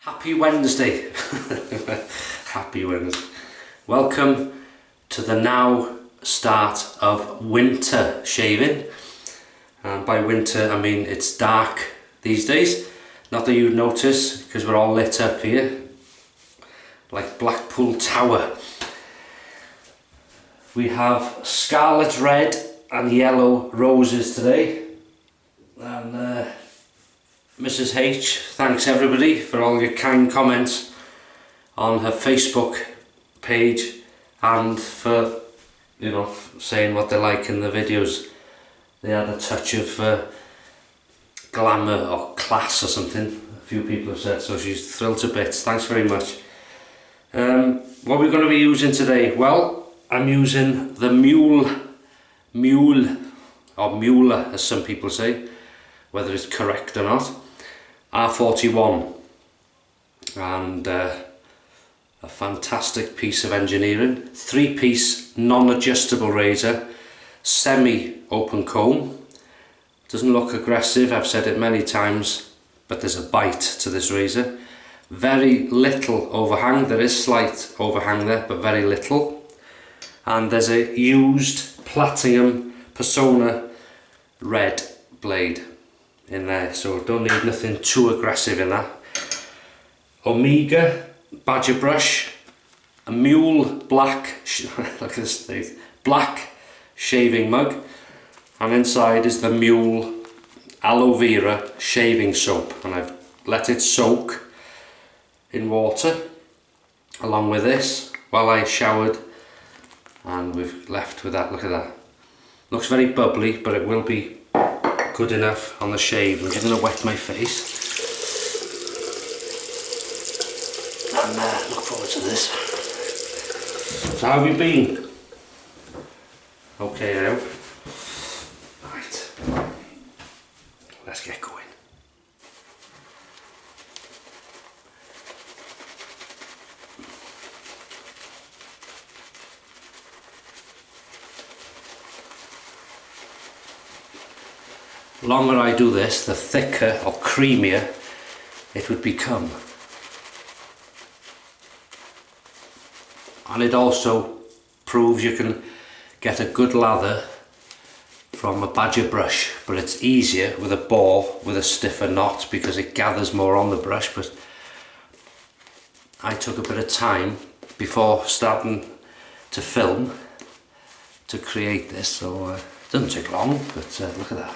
Happy Wednesday. Happy Wednesday. Welcome to the now start of winter shaving. And by winter I mean it's dark these days. Not that you'd notice because we're all lit up here like Blackpool Tower. We have scarlet red and yellow roses today. And Mrs. H, thanks everybody for all your kind comments on her Facebook page and for, you know, saying what they like in the videos. They had a touch of glamour or class or something, a few people have said, so she's thrilled to bits. Thanks very much. What we're going to be using today? Well, I'm using the Muhle, or Muhle as some people say, whether it's correct or not, R41, and a fantastic piece of engineering. 3-piece non-adjustable razor, semi-open comb. Doesn't look aggressive, I've said it many times, but there's a bite to this razor. Very little overhang, there is slight overhang there, but very little. And there's a used platinum Personna red blade in there, so don't need nothing too aggressive in that. Omega badger brush, a Muhle black, look at this thing, black shaving mug, and inside is the Muhle Aloe Vera shaving soap, and I've let it soak in water along with this while I showered, and we've left with that. Look at that, looks very bubbly, but it will be good enough on the shave. I'm just going to wet my face and look forward to this. So how have you been? Okay, I hope. Right, let's get going. The longer I do this, the thicker or creamier it would become. And it also proves you can get a good lather from a badger brush, but it's easier with a bore with a stiffer knot because it gathers more on the brush. But I took a bit of time before starting to film to create this, so it doesn't take long, but look at that.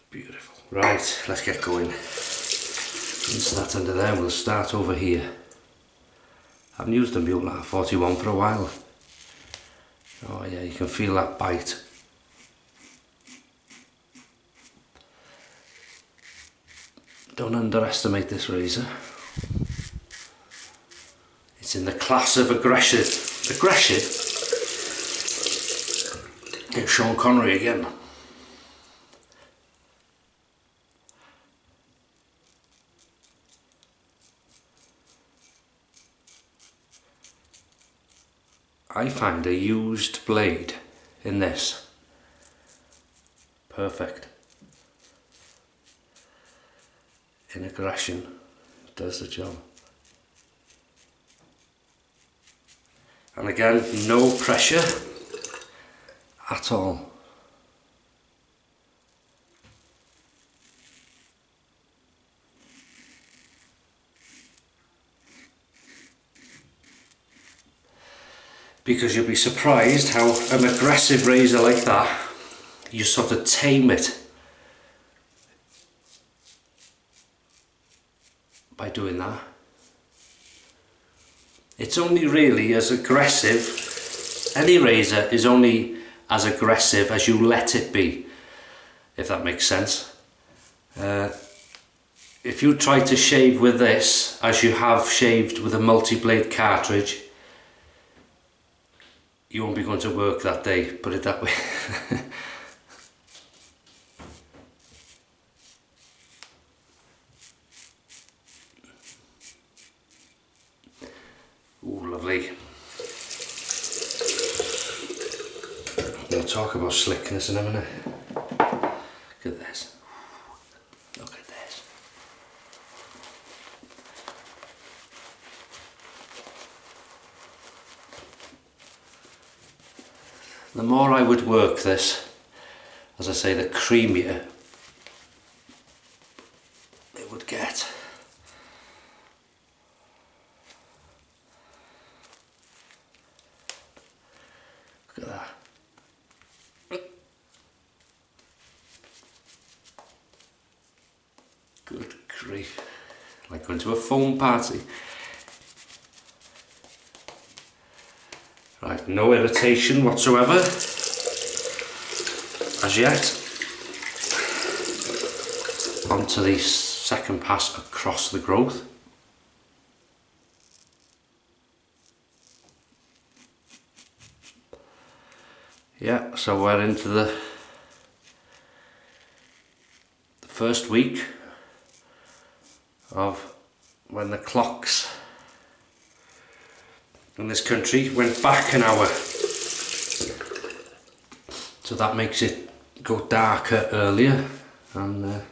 Beautiful. Right, let's get going. Once that's under there, we'll start over here. I haven't used the Muhle R41 for a while. Oh yeah, you can feel that bite. Don't underestimate this razor. It's in the class of aggressive. Aggressive? It's Sean Connery again. I find a used blade in this perfect. In aggression, it does the job. And again, no pressure at all. Because you'll be surprised how an aggressive razor like that, you sort of tame it by doing that. It's only really as aggressive, any razor is only as aggressive as you let it be, if that makes sense. If you try to shave with this as you have shaved with a multi-blade cartridge, you won't be going to work that day, put it that way. Ooh, lovely. We'll talk about slickness in a minute. Look at this. Look at this. The more I would work this, as I say, the creamier it would get. Look at that. Good grief. Like going to a foam party. Right, no irritation whatsoever as yet. Onto the second pass across the growth. Yeah, so we're into the first week of when the clocks in this country went back an hour. So that makes it go darker earlier, and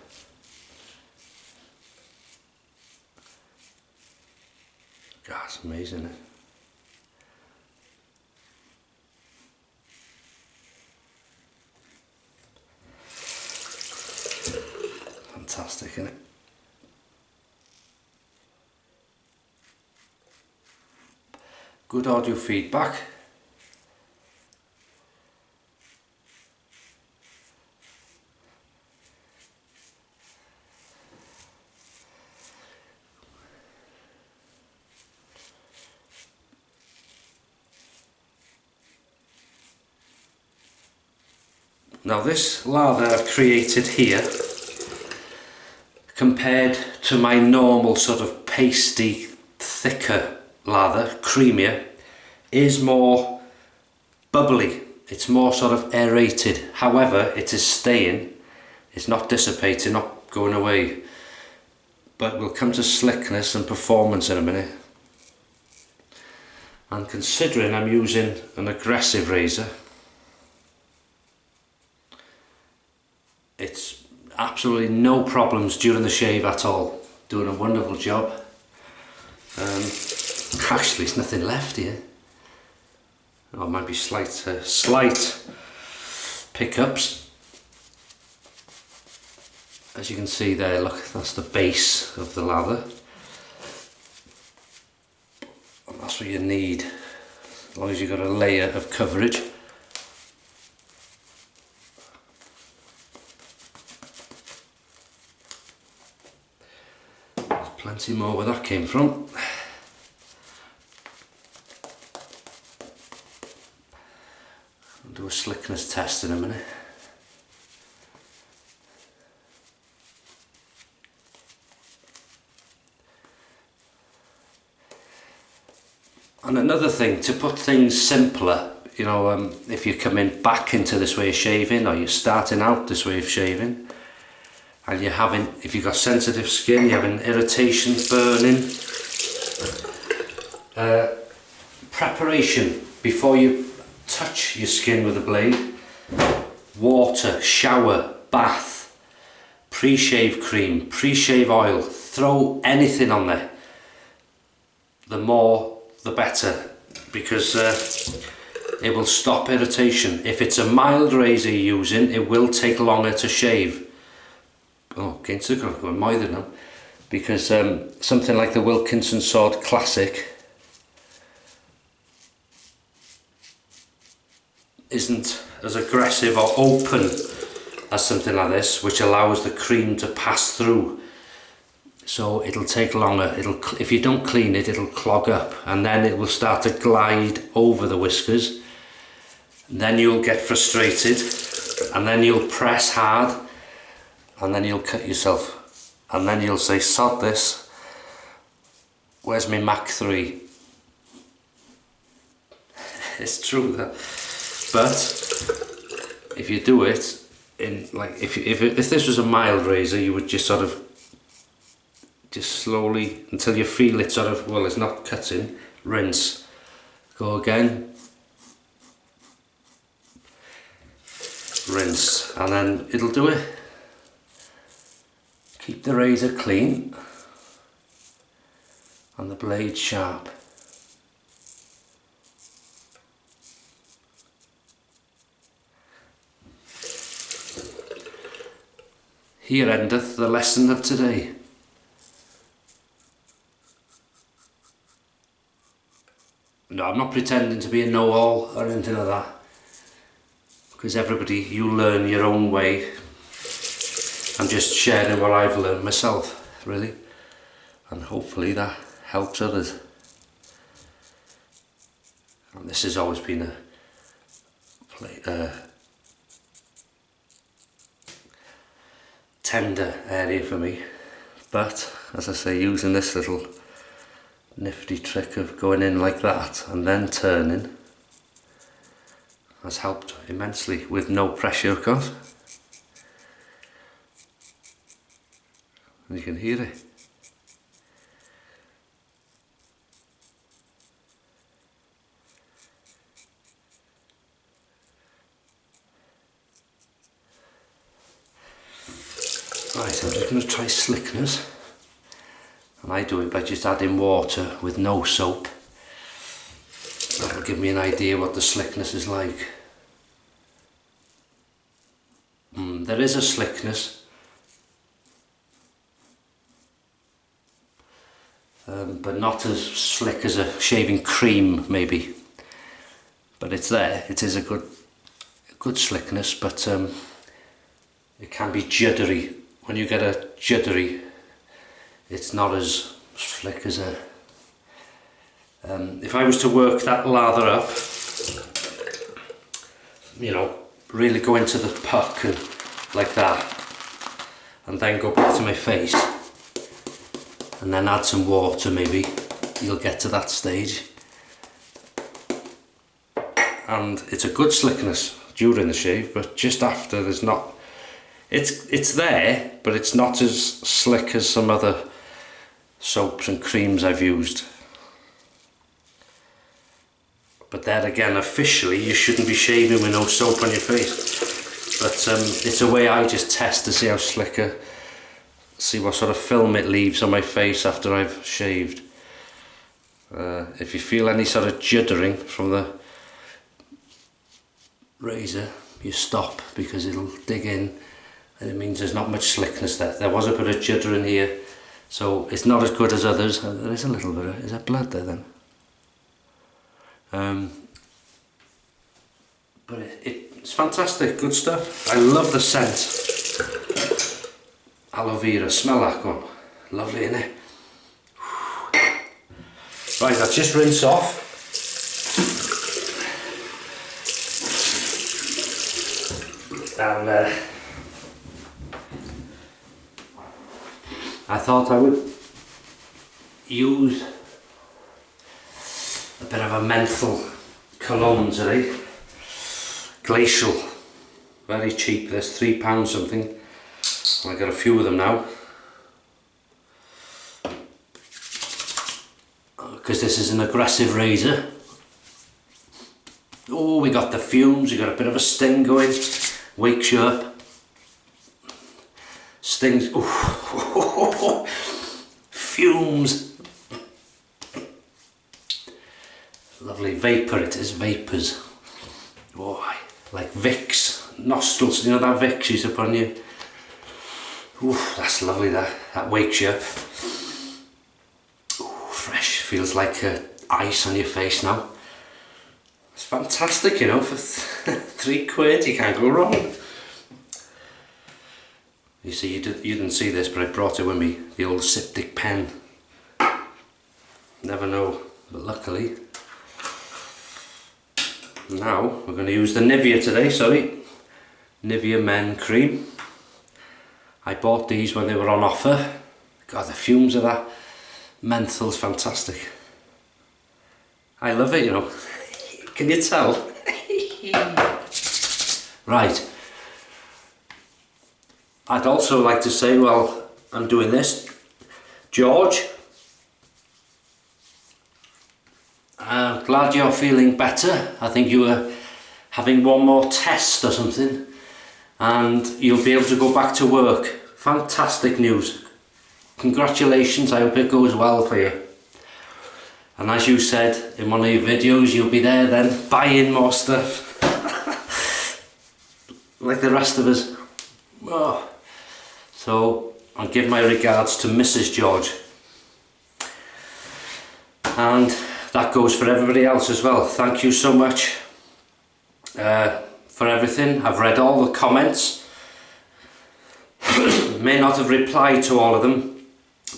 God, it's amazing, isn't it? Fantastic, isn't it? Good audio feedback. Now this lather I've created here, compared to my normal sort of pasty, thicker lather, creamier, is more bubbly. It's more sort of aerated. However, it is staying. It's not dissipating, not going away. But we'll come to slickness and performance in a minute. And considering I'm using an aggressive razor, it's absolutely no problems during the shave at all. Doing a wonderful job. Actually, there's nothing left here. Oh, it might be slight pickups. As you can see there, look, that's the base of the lather. And that's what you need, as long as you've got a layer of coverage. There's plenty more where that came from. I'll do a slickness test in a minute. And another thing, to put things simpler, you know, if you're coming back into this way of shaving, or you're starting out this way of shaving, and you're having, if you've got sensitive skin, you're having irritation, burning, preparation before you touch your skin with a blade: water, shower, bath, pre-shave cream, pre-shave oil, throw anything on there. The more the better, because it will stop irritation. If it's a mild razor you're using, it will take longer to shave. Oh, against the clock, I'm moithered now. Because something like the Wilkinson Sword Classic isn't as aggressive or open as something like this, which allows the cream to pass through. So it'll take longer. If you don't clean it, it'll clog up, and then it will start to glide over the whiskers. And then you'll get frustrated, and then you'll press hard, and then you'll cut yourself, and then you'll say, sod this, where's my Mach 3? It's true that. But if you do it in, like, if this was a mild razor, you would just sort of, just slowly, until you feel it sort of, well, it's not cutting, rinse. Go again, rinse, and then it'll do it. Keep the razor clean and the blade sharp. Here endeth the lesson of today. No, I'm not pretending to be a know-all or anything like that, because everybody, you learn your own way. I'm just sharing what I've learned myself, really, and hopefully that helps others. And this has always been a tender area for me, but as I say, using this little nifty trick of going in like that and then turning has helped immensely, with no pressure of course. And you can hear it. Right, I'm just going to try slickness, and I do it by just adding water with no soap. That'll give me an idea what the slickness is like. There is a slickness, but not as slick as a shaving cream maybe, but it's there. It is a good slickness, but it can be juddery. When you get a juddery, it's not as slick as a if I was to work that lather up, you know, really go into the puck and like that, and then go back to my face and then add some water, maybe you'll get to that stage. And it's a good slickness during the shave, but just after there's not, it's there, but it's not as slick as some other soaps and creams I've used. But then again, officially you shouldn't be shaving with no soap on your face, but it's a way I just test to see how slicker, see what sort of film it leaves on my face after I've shaved. If you feel any sort of juddering from the razor, you stop, because it'll dig in and it means there's not much slickness there. There was a bit of juddering here, so it's not as good as others. There is a little bit of, is there blood there then? But it's fantastic, good stuff. I love the scent. Aloe vera, smell that one. Lovely, innit? Right, that's just rinse off. And I thought I would use a bit of a menthol cologne today. Glacial, very cheap, there's £3 something. I got a few of them now, because this is an aggressive razor. Oh, we got the fumes, we got a bit of a sting going, wakes you up. Stings, ooh. Fumes. Lovely vapour it is, vapours. Oh, like Vicks, nostrils, you know that Vicks you used to put on you? Ooh, that's lovely, that wakes you up. Ooh, fresh, feels like ice on your face now. It's fantastic, you know, for £3 you can't go wrong. You see, you didn't see this, but I brought it with me, the old Siptic pen. Never know, but luckily. Now we're going to use the Nivea today, Nivea Men Cream. I bought these when they were on offer. God, the fumes of that menthol's fantastic. I love it, you know. Can you tell? Right. I'd also like to say, while I'm doing this, George, glad you're feeling better. I think you were having one more test or something, and you'll be able to go back to work. Fantastic news. Congratulations, I hope it goes well for you. And as you said in one of your videos, you'll be there then buying more stuff. Like the rest of us. Oh. So I'll give my regards to Mrs. George. And that goes for everybody else as well. Thank you so much for everything. I've read all the comments. May not have replied to all of them,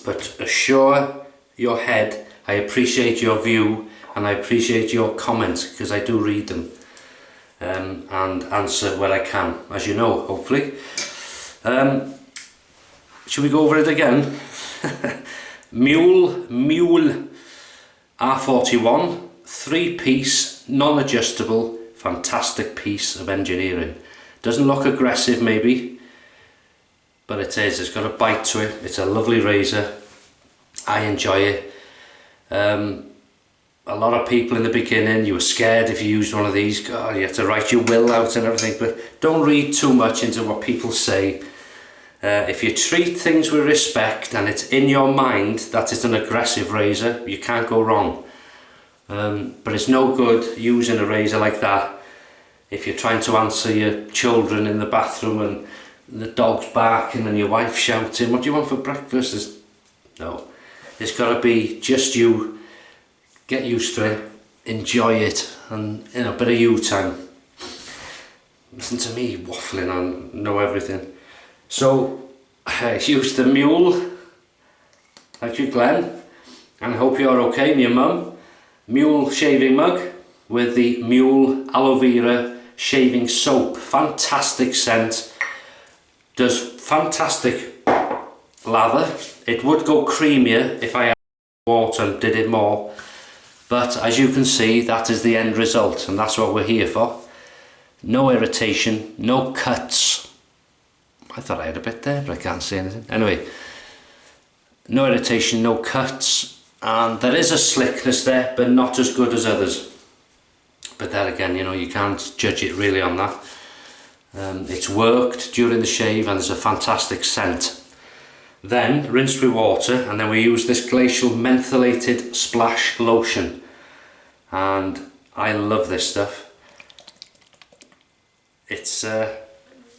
but assure your head I appreciate your view and I appreciate your comments, because I do read them and answer where I can, as you know, hopefully. Should we go over it again? Muhle R41, 3-piece, non-adjustable, fantastic piece of engineering. Doesn't look aggressive maybe, but it is. It's got a bite to it. It's a lovely razor. I enjoy it. A lot of people in the beginning, you were scared if you used one of these. God, you have to write your will out and everything, but don't read too much into what people say. If you treat things with respect and it's in your mind that it's an aggressive razor, you can't go wrong. But it's no good using a razor like that if you're trying to answer your children in the bathroom and the dog's barking and your wife shouting, "What do you want for breakfast?" No, it's got to be just you. Get used to it, enjoy it, and a bit of you time. Listen to me waffling and know everything. So I used the Muhle, thank you Glenn, and I hope you're okay, and your mum. Muhle shaving mug with the Muhle Aloe Vera shaving soap. Fantastic scent, does fantastic lather. It would go creamier if I had water and did it more, but as you can see, that is the end result, and that's what we're here for. No irritation, no cuts. I thought I had a bit there, but I can't see anything. Anyway, no irritation, no cuts, and there is a slickness there, but not as good as others. But then again, you know, you can't judge it really on that. It's worked during the shave and there's a fantastic scent. Then rinse with water, and then we use this Glacial mentholated splash lotion, and I love this stuff. It's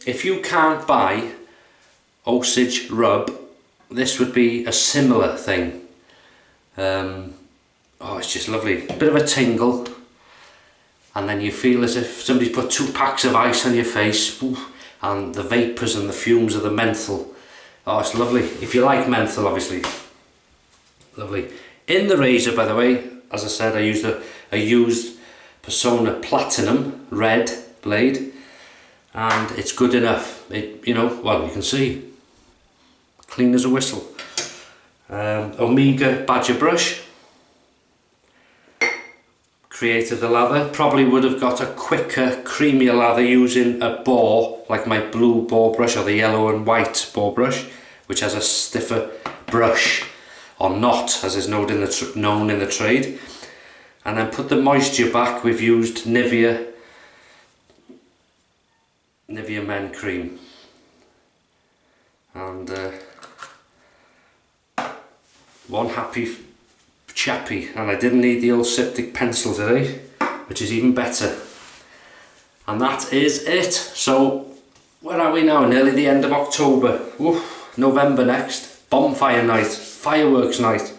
if you can't buy Osage rub, this would be a similar thing. Oh, it's just lovely. A bit of a tingle, and then you feel as if somebody's put 2 packs of ice on your face, and the vapours and the fumes of the menthol. Oh, it's lovely. If you like menthol, obviously. Lovely. In the razor, by the way, as I said, I used Personna Platinum Red blade, and it's good enough. It, you know, well, you can see, clean as a whistle. Omega Badger brush. Created the lather. Probably would have got a quicker, creamier lather using a boar, like my blue boar brush or the yellow and white boar brush, which has a stiffer brush, or knot as is known in the trade. And then put the moisture back. We've used Nivea Men cream, and one happy chappy, and I didn't need the old septic pencil today, which is even better. And that is it. So where are we now? Nearly the end of October. Oof, November next. Bonfire night, fireworks night.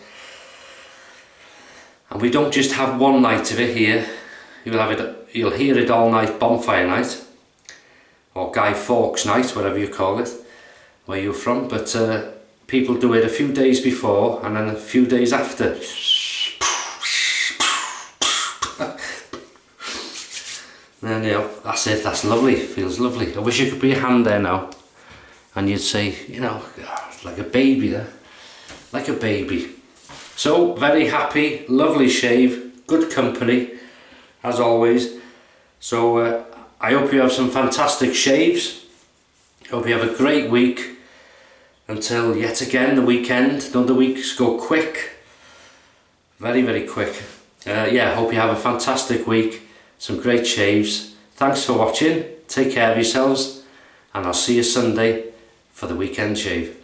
And we don't just have one night of it here. You'll hear it all night. Bonfire night, or Guy Fawkes night, whatever you call it, where you're from. But people do it a few days before and then a few days after. And you know, that's it, that's lovely, feels lovely. I wish you could be a hand there now and you'd say, you know, like a baby there, like a baby. So, very happy, lovely shave, good company, as always. So, I hope you have some fantastic shaves. I hope you have a great week. Until yet again the weekend. Don't the weeks go quick? Very, very quick. Yeah, hope you have a fantastic week, some great shaves. Thanks for watching, take care of yourselves, and I'll see you Sunday for the weekend shave.